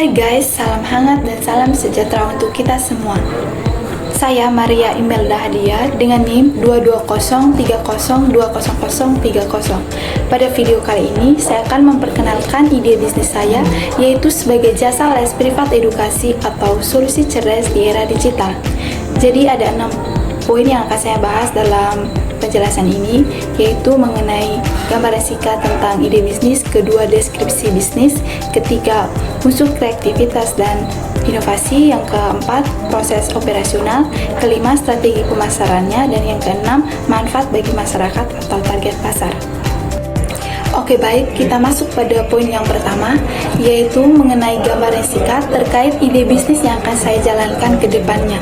Hai guys, salam hangat dan salam sejahtera untuk kita semua. Saya Maria Imelda Hadia dengan NIM 22030200030. Pada video kali ini, saya akan memperkenalkan ide bisnis saya, yaitu sebagai jasa les privat edukasi atau solusi cerdas di era digital. Jadi ada 6 poin yang akan saya bahas dalam penjelasan ini, yaitu mengenai gambaran singkat tentang ide bisnis, kedua deskripsi bisnis, ketiga unsur kreativitas dan inovasi, yang keempat proses operasional, kelima strategi pemasarannya, dan yang keenam manfaat bagi masyarakat atau target pasar. Oke baik, kita masuk pada poin yang pertama, yaitu mengenai gambaran singkat terkait ide bisnis yang akan saya jalankan ke depannya.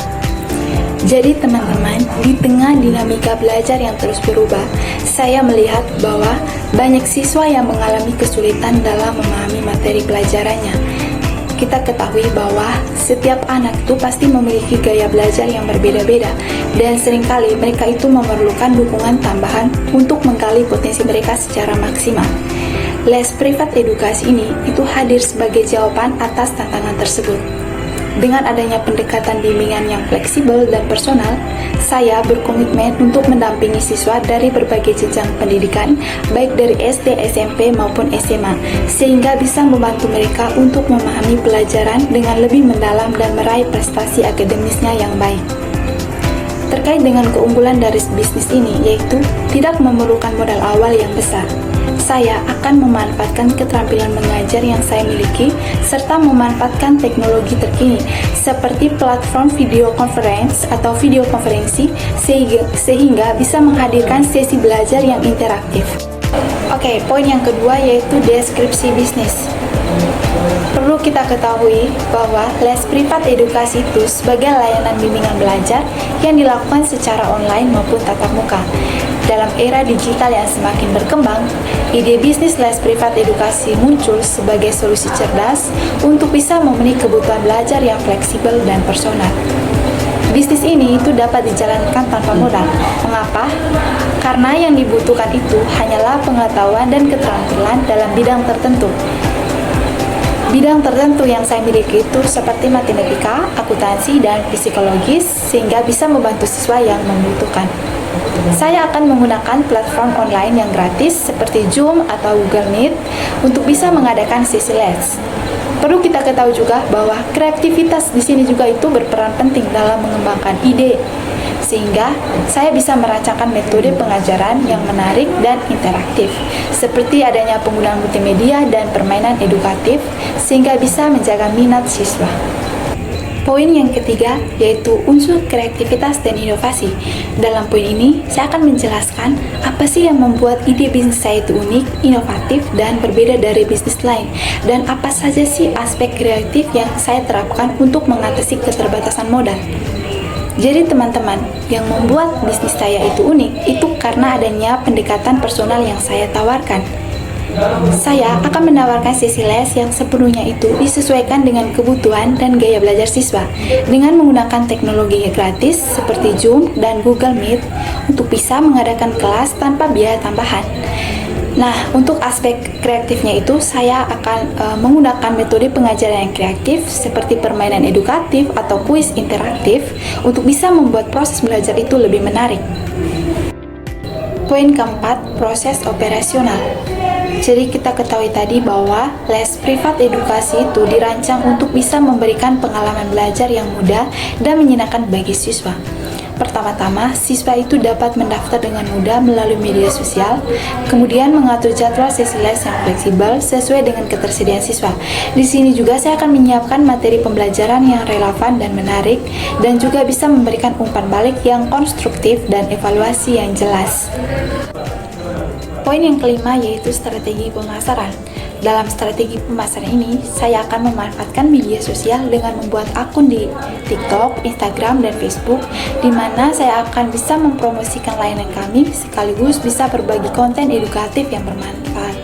Jadi teman-teman, di tengah dinamika belajar yang terus berubah, saya melihat bahwa banyak siswa yang mengalami kesulitan dalam memahami materi pelajarannya. Kita ketahui bahwa setiap anak itu pasti memiliki gaya belajar yang berbeda-beda, dan seringkali mereka itu memerlukan dukungan tambahan untuk menggali potensi mereka secara maksimal. Les privat edukasi ini itu hadir sebagai jawaban atas tantangan tersebut. Dengan adanya pendekatan bimbingan yang fleksibel dan personal, saya berkomitmen untuk mendampingi siswa dari berbagai jenjang pendidikan, baik dari SD, SMP maupun SMA, sehingga bisa membantu mereka untuk memahami pelajaran dengan lebih mendalam dan meraih prestasi akademisnya yang baik. Terkait dengan keunggulan dari bisnis ini, yaitu tidak memerlukan modal awal yang besar. Saya akan memanfaatkan keterampilan mengajar yang saya miliki serta memanfaatkan teknologi terkini seperti platform video conference atau video konferensi sehingga bisa menghadirkan sesi belajar yang interaktif. Oke, poin yang kedua yaitu deskripsi bisnis. Perlu kita ketahui bahwa les privat edukasi itu sebagai layanan bimbingan belajar yang dilakukan secara online maupun tatap muka. Dalam era digital yang semakin berkembang, ide bisnis les privat edukasi muncul sebagai solusi cerdas untuk bisa memenuhi kebutuhan belajar yang fleksibel dan personal. Bisnis ini itu dapat dijalankan tanpa modal. Mengapa? Karena yang dibutuhkan itu hanyalah pengetahuan dan keterampilan dalam bidang tertentu. Bidang tertentu yang saya miliki itu seperti matematika, akuntansi, dan psikologis, sehingga bisa membantu siswa yang membutuhkan. Saya akan menggunakan platform online yang gratis seperti Zoom atau Google Meet untuk bisa mengadakan sesi les. Perlu kita ketahui juga bahwa kreativitas di sini juga itu berperan penting dalam mengembangkan ide, sehingga saya bisa merancangkan metode pengajaran yang menarik dan interaktif, seperti adanya penggunaan multimedia dan permainan edukatif, sehingga bisa menjaga minat siswa. Poin yang ketiga yaitu unsur kreativitas dan inovasi. Dalam poin ini, saya akan menjelaskan apa sih yang membuat ide bisnis saya itu unik, inovatif, dan berbeda dari bisnis lain, dan apa saja sih aspek kreatif yang saya terapkan untuk mengatasi keterbatasan modal. Jadi teman-teman, yang membuat bisnis saya itu unik, itu karena adanya pendekatan personal yang saya tawarkan. Saya akan menawarkan sesi les yang sepenuhnya itu disesuaikan dengan kebutuhan dan gaya belajar siswa dengan menggunakan teknologi gratis seperti Zoom dan Google Meet untuk bisa mengadakan kelas tanpa biaya tambahan. Nah, untuk aspek kreatifnya itu saya akan menggunakan metode pengajaran yang kreatif seperti permainan edukatif atau kuis interaktif untuk bisa membuat proses belajar itu lebih menarik. Poin keempat, proses operasional. Jadi kita ketahui tadi bahwa les privat edukasi itu dirancang untuk bisa memberikan pengalaman belajar yang mudah dan menyenangkan bagi siswa. Pertama-tama, siswa itu dapat mendaftar dengan mudah melalui media sosial, kemudian mengatur jadwal sesi les yang fleksibel sesuai dengan ketersediaan siswa. Di sini juga saya akan menyiapkan materi pembelajaran yang relevan dan menarik, dan juga bisa memberikan umpan balik yang konstruktif dan evaluasi yang jelas. Poin yang kelima yaitu strategi pemasaran. Dalam strategi pemasaran ini, saya akan memanfaatkan media sosial dengan membuat akun di TikTok, Instagram, dan Facebook, di mana saya akan bisa mempromosikan layanan kami sekaligus bisa berbagi konten edukatif yang bermanfaat.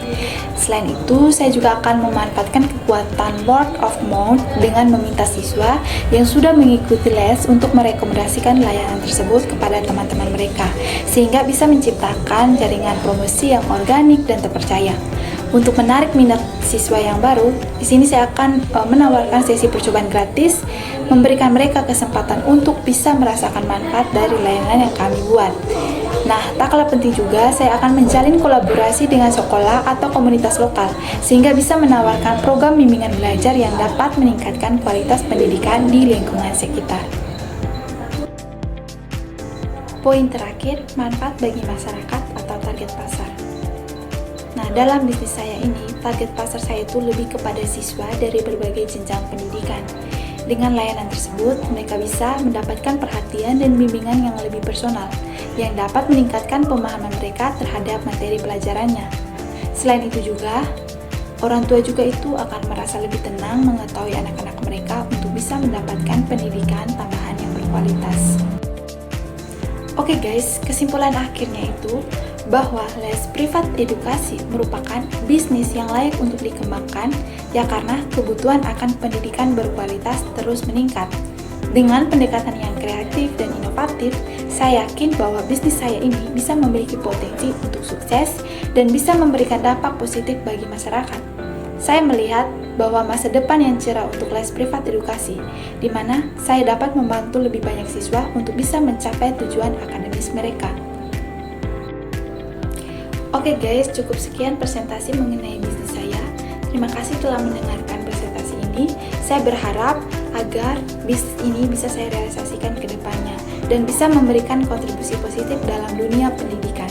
Selain itu, saya juga akan memanfaatkan kekuatan word of mouth dengan meminta siswa yang sudah mengikuti les untuk merekomendasikan layanan tersebut kepada teman-teman mereka, sehingga bisa menciptakan jaringan promosi yang organik dan terpercaya. Untuk menarik minat siswa yang baru, di sini saya akan menawarkan sesi percobaan gratis, memberikan mereka kesempatan untuk bisa merasakan manfaat dari layanan yang kami buat. Nah, tak kalah penting juga, saya akan menjalin kolaborasi dengan sekolah atau komunitas lokal, sehingga bisa menawarkan program bimbingan belajar yang dapat meningkatkan kualitas pendidikan di lingkungan sekitar. Poin terakhir, manfaat bagi masyarakat atau target pasar. Nah, dalam bisnis saya ini, target pasar saya itu lebih kepada siswa dari berbagai jenjang pendidikan. Dengan layanan tersebut, mereka bisa mendapatkan perhatian dan bimbingan yang lebih personal, yang dapat meningkatkan pemahaman mereka terhadap materi pelajarannya. Selain itu juga, orang tua juga itu akan merasa lebih tenang mengetahui anak-anak mereka untuk bisa mendapatkan pendidikan tambahan yang berkualitas. Oke guys, kesimpulan akhirnya itu bahwa les privat edukasi merupakan bisnis yang layak untuk dikembangkan, ya karena kebutuhan akan pendidikan berkualitas terus meningkat. Dengan pendekatan yang kreatif dan inovatif, saya yakin bahwa bisnis saya ini bisa memiliki potensi untuk sukses dan bisa memberikan dampak positif bagi masyarakat. Saya melihat bahwa masa depan yang cerah untuk les privat edukasi, di mana saya dapat membantu lebih banyak siswa untuk bisa mencapai tujuan akademis mereka. Oke guys, cukup sekian presentasi mengenai bisnis saya. Terima kasih telah mendengarkan presentasi ini. Saya berharap agar bisnis ini bisa saya realisasikan ke depannya dan bisa memberikan kontribusi positif dalam dunia pendidikan.